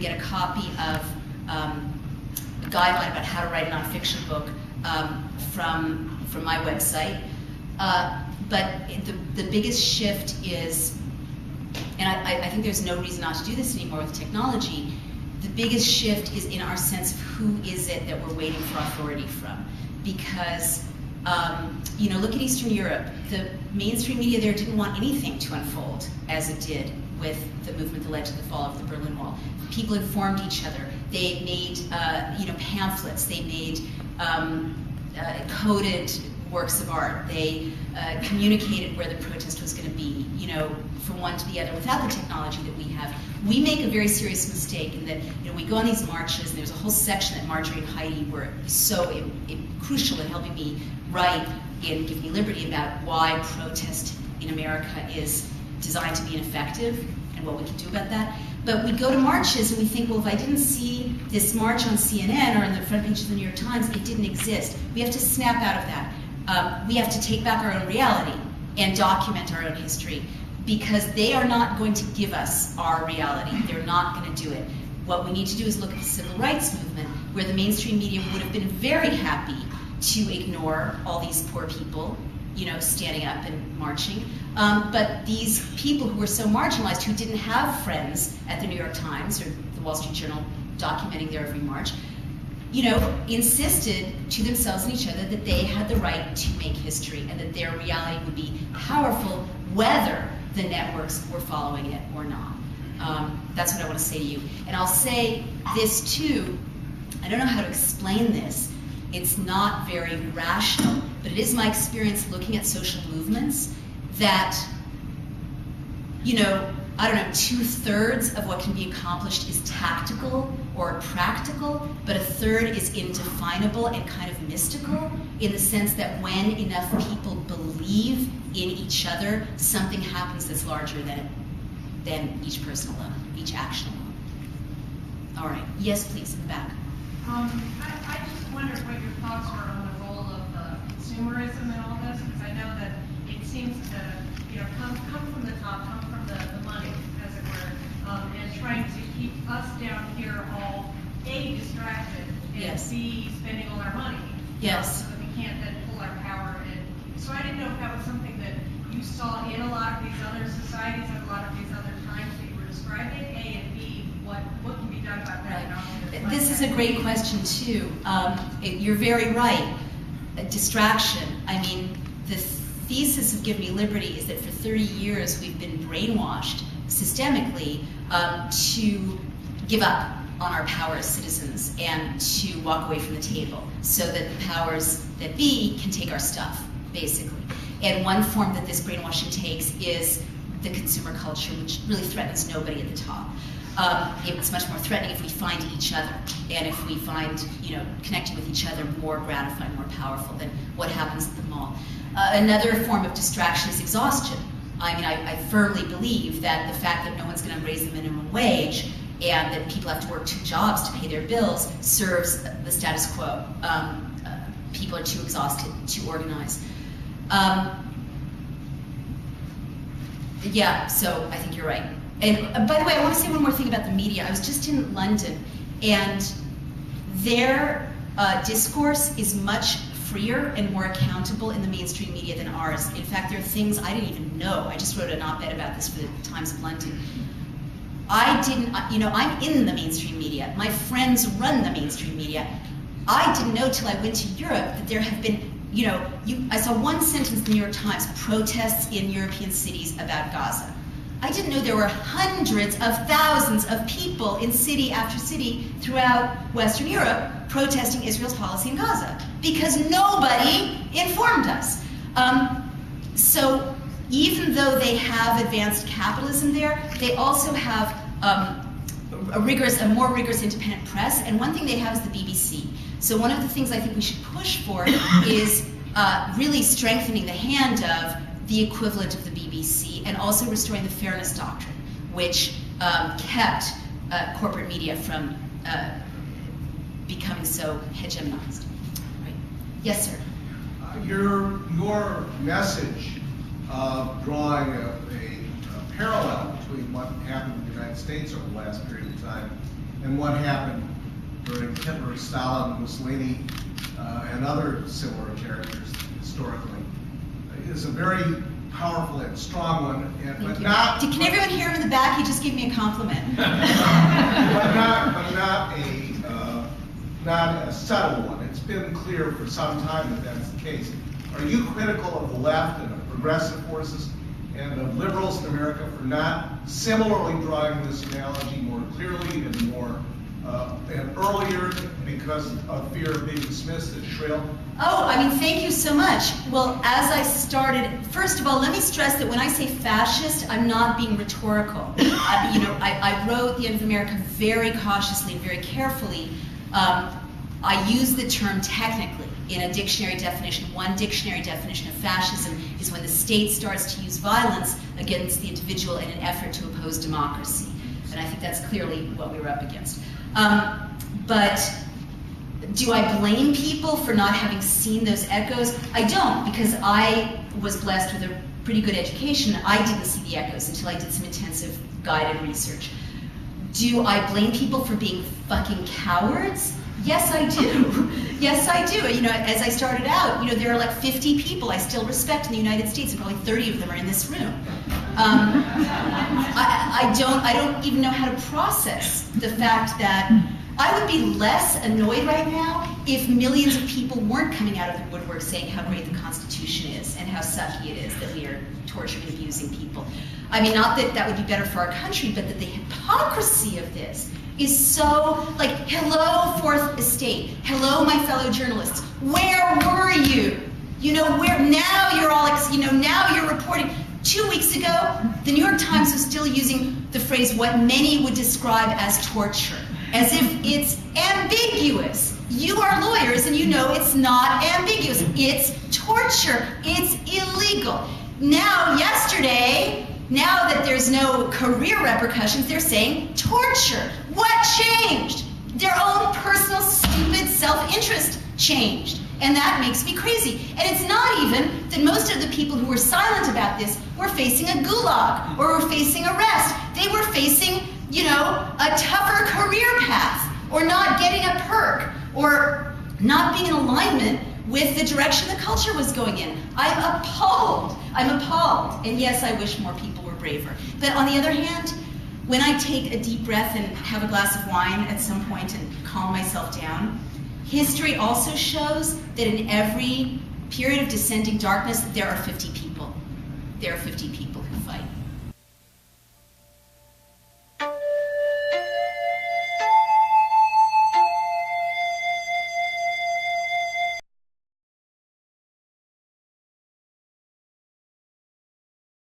get a copy of a guideline about how to write a nonfiction book from my website. But the biggest shift is, and I think there's no reason not to do this anymore with technology, the biggest shift is in our sense of who is it that we're waiting for authority from. Because, you know, look at Eastern Europe. The mainstream media there didn't want anything to unfold as it did with the movement that led to the fall of the Berlin Wall. People informed each other. They made, you know, pamphlets. They made coded works of art. They communicated where the protest was going to be, you know, from one to the other without the technology that we have. We make a very serious mistake in that, you know, we go on these marches, and there's a whole section that Marjorie and Heidi were so crucial in helping me write and Give Me Liberty about why protest in America is designed to be ineffective and what we can do about that. But we go to marches and we think, well, if I didn't see this march on CNN or in the front page of the New York Times, it didn't exist. We have to snap out of that. We have to take back our own reality and document our own history, because they are not going to give us our reality. They're not going to do it. What we need to do is look at the civil rights movement, where the mainstream media would have been very happy to ignore all these poor people, you know, standing up and marching. But these people who were so marginalized, who didn't have friends at the New York Times or the Wall Street Journal documenting their every march, you know, insisted to themselves and each other that they had the right to make history and that their reality would be powerful whether the networks were following it or not. That's what I want to say to you. And I'll say this too, I don't know how to explain this. It's not very rational, but it is my experience looking at social movements that, you know, I don't know, 2/3 of what can be accomplished is tactical or practical, but 1/3 is indefinable and kind of mystical, in the sense that when enough people believe in each other, something happens that's larger than each person alone, each action alone. All right, yes, please, in the back. I just wondered what your thoughts were on the role of consumerism in all this, because I know that it seems to, you know, come from the top, come from the money, as it were, and trying to keep us down here all A, distracted, and Yes. B, spending all our money. Yes. So that we can't then pull our power in. So I didn't know if that was something that you saw in a lot of these other societies at a lot of these other times that you were describing, A, and B, what can be done about that? Right. This is a great question too. You're very right. Distraction. I mean, the thesis of Give Me Liberty is that for 30 years we've been brainwashed systemically to give up on our power as citizens and to walk away from the table so that the powers that be can take our stuff, basically. And one form that this brainwashing takes is the consumer culture, which really threatens nobody at the top. It's much more threatening if we find each other, and if we find, you know, connecting with each other more gratifying, more powerful than what happens at the mall. Another form of distraction is exhaustion. I mean, I firmly believe that the fact that no one's going to raise the minimum wage and that people have to work 2 jobs to pay their bills serves the status quo. People are too exhausted to organize. Yeah, so I think you're right. And by the way, I want to say one more thing about the media. I was just in London, and their discourse is much freer and more accountable in the mainstream media than ours. In fact, there are things I didn't even know. I just wrote an op-ed about this for the Times of London. I didn't, you know, I'm in the mainstream media. My friends run the mainstream media. I didn't know till I went to Europe that there have been, you know, I saw one sentence in the New York Times, protests in European cities about Gaza. I didn't know there were hundreds of thousands of people in city after city throughout Western Europe protesting Israel's policy in Gaza, because nobody informed us. So even though they have advanced capitalism there, they also have a more rigorous independent press, and one thing they have is the BBC. So one of the things I think we should push for is really strengthening the hand of the equivalent of the BBC, and also restoring the fairness doctrine, which kept corporate media from becoming so hegemonized. Right. Yes, sir. Your message of drawing a parallel between what happened in the United States over the last period of time and what happened during Hitler, Stalin, Mussolini, and other similar characters historically, is a very powerful and strong one, but not. Can everyone hear him in the back? He just gave me a compliment. but not a subtle one. It's been clear for some time that that's the case. Are you critical of the left and of progressive forces and of liberals in America for not similarly drawing this analogy more clearly and more and earlier because of fear of being dismissed as shrill? Oh, I mean, thank you so much. Well, as I started, first of all, let me stress that when I say fascist, I'm not being rhetorical. I wrote The End of America very cautiously and very carefully. I use the term technically in a dictionary definition. One dictionary definition of fascism is when the state starts to use violence against the individual in an effort to oppose democracy. And I think that's clearly what we were up against. But do I blame people for not having seen those echoes? I don't, because I was blessed with a pretty good education. I didn't see the echoes until I did some intensive guided research. Do I blame people for being fucking cowards? Yes, I do. Yes, I do. As I started out, there are like 50 people I still respect in the United States, and probably 30 of them are in this room. I don't even know how to process the fact that I would be less annoyed right now if millions of people weren't coming out of the woodwork saying how great the Constitution is and how sucky it is that we are torturing and abusing people. I mean, not that that would be better for our country, but that the hypocrisy of this is so, like, hello, Fourth Estate. Hello, my fellow journalists. Where were you? Where now you're all, now you're reporting. 2 weeks ago, the New York Times was still using the phrase what many would describe as torture, as if it's ambiguous. You are lawyers and you know it's not ambiguous. It's torture. It's illegal. Now, yesterday, now that there's no career repercussions, they're saying torture. What changed? Their own personal, stupid self-interest changed. And that makes me crazy. And it's not even that most of the people who were silent about this were facing a gulag or were facing arrest. They were facing, a tougher career path, or not getting a perk, or not being in alignment with the direction the culture was going in. I'm appalled. I'm appalled. And yes, I wish more people were braver. But on the other hand, when I take a deep breath and have a glass of wine at some point and calm myself down, history also shows that in every period of descending darkness, there are 50 people. There are 50 people.